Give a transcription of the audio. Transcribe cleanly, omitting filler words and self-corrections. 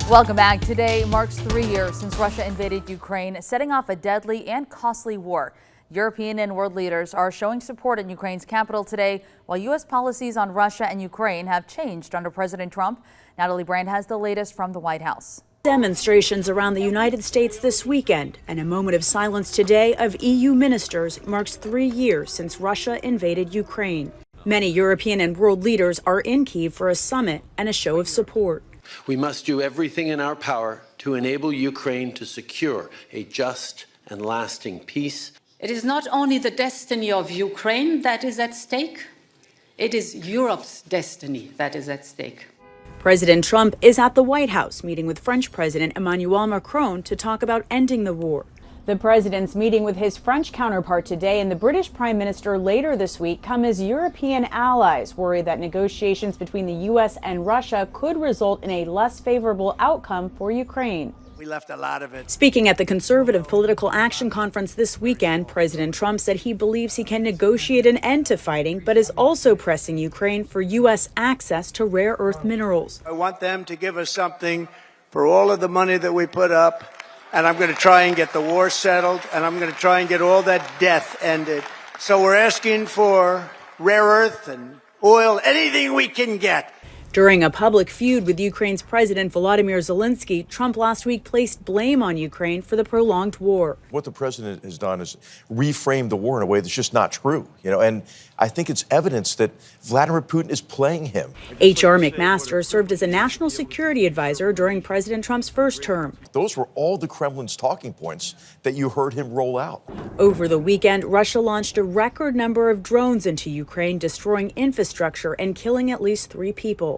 Welcome back. Today marks 3 years since Russia invaded Ukraine, setting off a deadly and costly war. European and world leaders are showing support in Ukraine's capital today, while U.S. policies on Russia and Ukraine have changed under President Trump. Natalie Brand has the latest from the White House. Demonstrations around the United States this weekend, and a moment of silence today of EU ministers marks 3 years since Russia invaded Ukraine. Many European and world leaders are in Kyiv for a summit and a show of support. We must do everything in our power to enable Ukraine to secure a just and lasting peace. It is not only the destiny of Ukraine that is at stake, it is Europe's destiny that is at stake. President Trump is at the White House meeting with French President Emmanuel Macron to talk about ending the war. The president's meeting with his French counterpart today and the British Prime Minister later this week come as European allies worry that negotiations between the U.S. and Russia could result in a less favorable outcome for Ukraine. We left a lot of it. Speaking at the Conservative Political Action Conference this weekend, President Trump said he believes he can negotiate an end to fighting, but is also pressing Ukraine for U.S. access to rare earth minerals. I want them to give us something for all of the money that we put up, and I'm going to try and get the war settled, and I'm going to try and get all that death ended. So we're asking for rare earth and oil, anything we can get. During a public feud with Ukraine's President Volodymyr Zelensky, Trump last week placed blame on Ukraine for the prolonged war. What the president has done is reframe the war in a way that's just not true, and I think it's evidence that Vladimir Putin is playing him. H.R. McMaster served as a national security advisor during President Trump's first term. Those were all the Kremlin's talking points that you heard him roll out. Over the weekend, Russia launched a record number of drones into Ukraine, destroying infrastructure and killing at least 3 people.